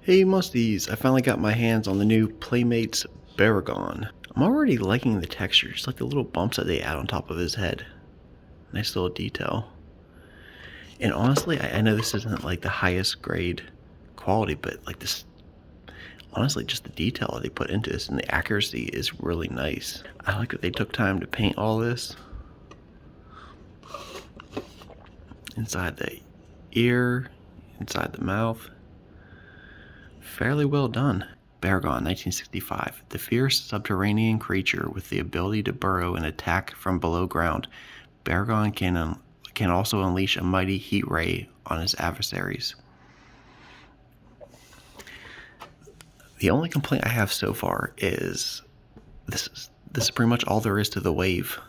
Hey Musties, I finally got my hands on the new Playmates BARAGON. I'm already liking the texture, just like the little bumps that they add on top of his head. Nice little detail. And honestly, I know this isn't like the highest grade quality, but like this, honestly, just the detail that they put into this and the accuracy is really nice. I like that they took time to paint all this. Inside the ear, inside the mouth. Fairly well done. Baragon, 1965. The fierce subterranean creature with the ability to burrow and attack from below ground, Baragon can also unleash a mighty heat ray on his adversaries. The only complaint I have so far is this is pretty much all there is to the wave.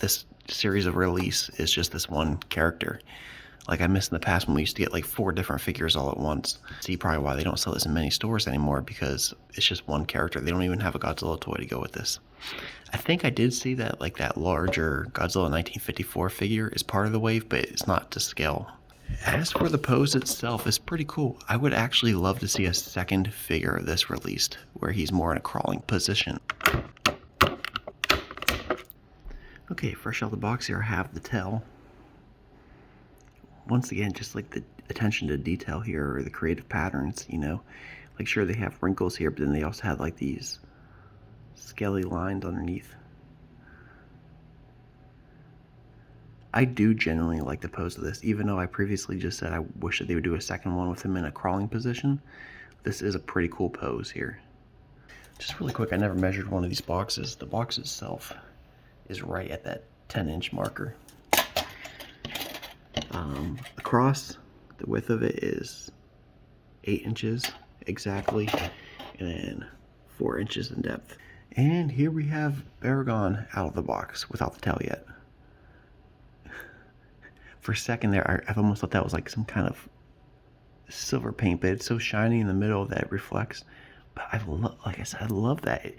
This series of release is just this one character. Like I missed in the past when we used to get like 4 different figures all at once. See probably why they don't sell this in many stores anymore, because it's just one character. They don't even have a Godzilla toy to go with this. I think I did see that like that larger Godzilla 1954 figure is part of the wave, but it's not to scale. As for the pose itself, it's pretty cool. I would actually love to see a second figure of this released, where he's more in a crawling position. Okay, fresh out the box here I have the tail. Once again, just like the attention to detail here, or the creative patterns, you know. Like sure, they have wrinkles here, but then they also have like these scaly lines underneath. I do genuinely like the pose of this, even though I previously just said I wish that they would do a second one with him in a crawling position. This is a pretty cool pose here. Just really quick, I never measured one of these boxes. The box itself is right at that 10-inch marker. Across, the width of it is 8 inches exactly, and then 4 inches in depth. And here we have Baragon out of the box without the tail yet. For a second there, I almost thought that was like some kind of silver paint, but it's so shiny in the middle that it reflects. But like I said, I love that.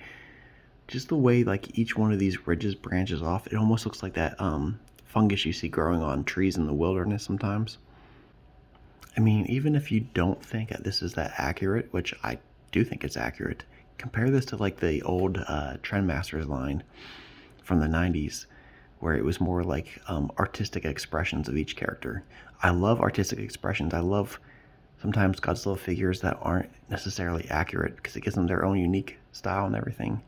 Just the way like each one of these ridges branches off, it almost looks like that fungus you see growing on trees in the wilderness sometimes. I mean, even if you don't think that this is that accurate, which I do think it's accurate, compare this to like the old Trendmasters line from the 90s, where it was more like artistic expressions of each character. I love artistic expressions. I love sometimes Godzilla figures that aren't necessarily accurate, because it gives them their own unique style and everything.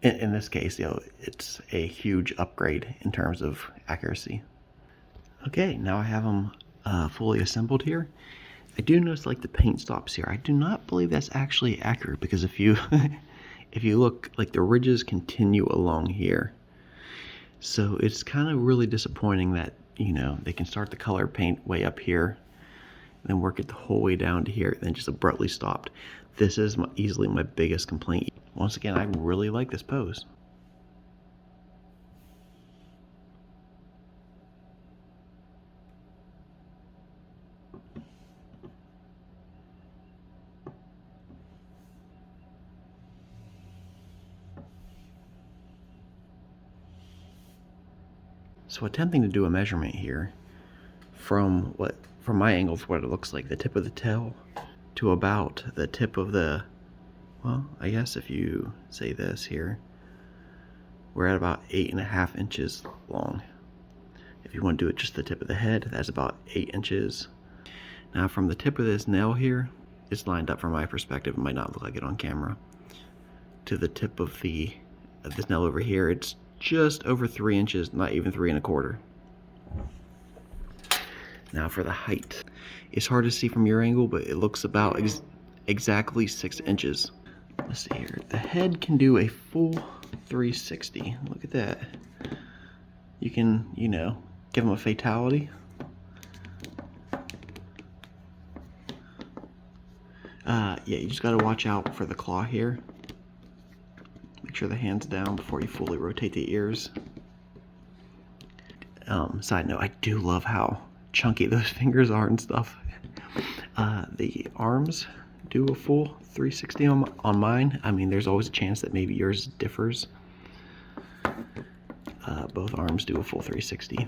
In this case, you know, it's a huge upgrade in terms of accuracy. Okay, now I have them fully assembled here. I do notice like the paint stops here. I do not believe that's actually accurate, because if you if you look, like the ridges continue along here. So it's kind of really disappointing that, you know, they can start the color paint way up here, then work it the whole way down to here, and then just abruptly stopped. This is easily my biggest complaint. Once again, I really like this pose. So attempting to do a measurement here from my angle for what it looks like, the tip of the tail to about the tip of the, well, I guess if you say this here, we're at about 8.5 inches long. If you want to do it just the tip of the head, that's about 8 inches. Now from the tip of this nail here, it's lined up from my perspective, it might not look like it on camera, to the tip of this nail over here, it's just over 3 inches, not even 3.25. Now for the height, it's hard to see from your angle, but it looks about exactly 6 inches. Let's see here, the head can do a full 360. Look at that. You can, you know, give him a fatality. Yeah, you just gotta watch out for the claw here. Make sure the hand's down before you fully rotate the ears. Side note, I do love how chunky those fingers are and stuff. The arms do a full 360 on mine. I mean, there's always a chance that maybe yours differs. Both arms do a full 360.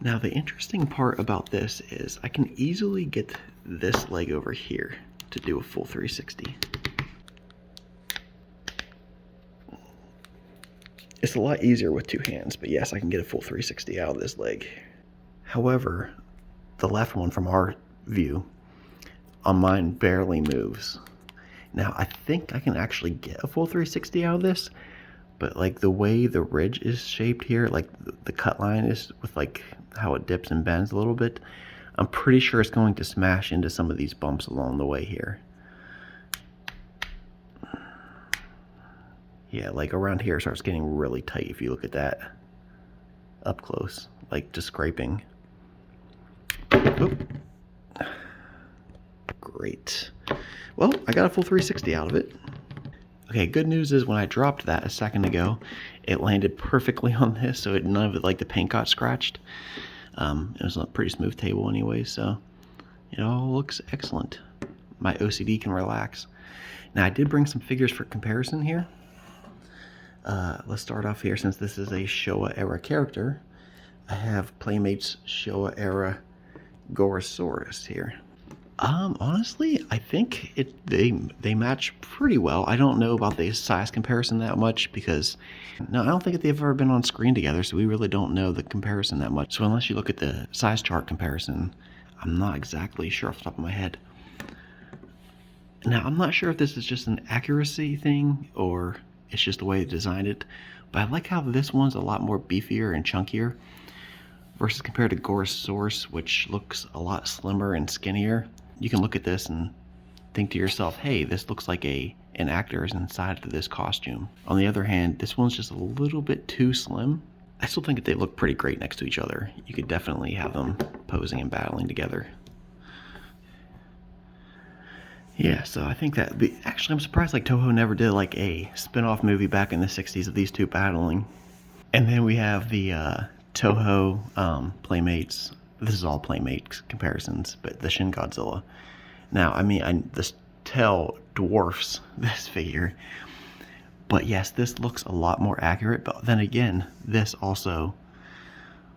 Now the interesting part about this is I can easily get this leg over here to do a full 360. It's a lot easier with two hands, but yes, I can get a full 360 out of this leg. However, the left one from our view on mine barely moves. Now I think I can actually get a full 360 out of this, but like the way the ridge is shaped here, like the cut line is with like how it dips and bends a little bit, I'm pretty sure it's going to smash into some of these bumps along the way here. Yeah, like around here it starts getting really tight if you look at that up close, like just scraping. Oop. Great. Well, I got a full 360 out of it. Okay, good news is when I dropped that a second ago, it landed perfectly on this, so none of it, like the paint got scratched. It was a pretty smooth table anyway, so it all looks excellent. My OCD can relax. Now I did bring some figures for comparison here. Let's start off here, since this is a Showa era character. I have Playmates Showa era Gorosaurus here. Honestly, I think they match pretty well. I don't know about the size comparison that much because no, I don't think they've ever been on screen together, so we really don't know the comparison that much. So unless you look at the size chart comparison, I'm not exactly sure off the top of my head. Now, I'm not sure if this is just an accuracy thing or it's just the way they designed it, but I like how this one's a lot more beefier and chunkier versus compared to Gorosaurus, which looks a lot slimmer and skinnier. You can look at this and think to yourself, hey, this looks like an actor is inside of this costume. On the other hand, this one's just a little bit too slim. I still think that they look pretty great next to each other. You could definitely have them posing and battling together. Yeah, so I think that, actually I'm surprised like Toho never did like a spin-off movie back in the 60s of these two battling. And then we have the Toho Playmates. This is all Playmates comparisons, but the Shin Godzilla. Now, I mean, this tail dwarfs this figure, but yes, this looks a lot more accurate. But then again, this also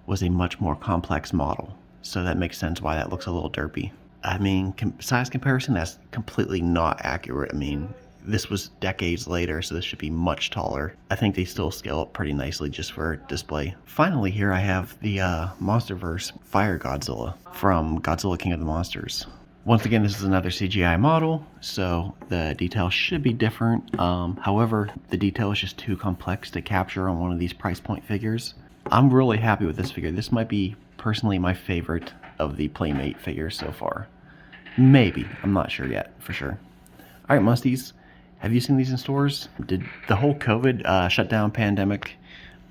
was a much more complex model, so that makes sense why that looks a little derpy. I mean, size comparison, that's completely not accurate. I mean, this was decades later, so this should be much taller. I think they still scale up pretty nicely just for display. Finally, here I have the Monsterverse Fire Godzilla from Godzilla King of the Monsters. Once again, this is another CGI model, so the detail should be different. However, the detail is just too complex to capture on one of these price point figures. I'm really happy with this figure. This might be personally my favorite of the Playmate figures so far. Maybe, I'm not sure yet, for sure. Alright, Musties, have you seen these in stores? Did the whole COVID shutdown pandemic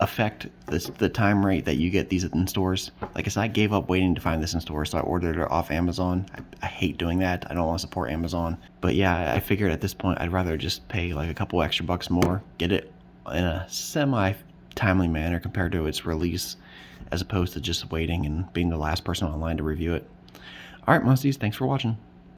affect the time rate that you get these in stores? Like I said, I gave up waiting to find this in stores, so I ordered it off Amazon. I hate doing that. I don't want to support Amazon. But yeah, I figured at this point I'd rather just pay like a couple extra bucks more, get it in a semi-timely manner compared to its release, as opposed to just waiting and being the last person online to review it. Alright, Musties, thanks for watching.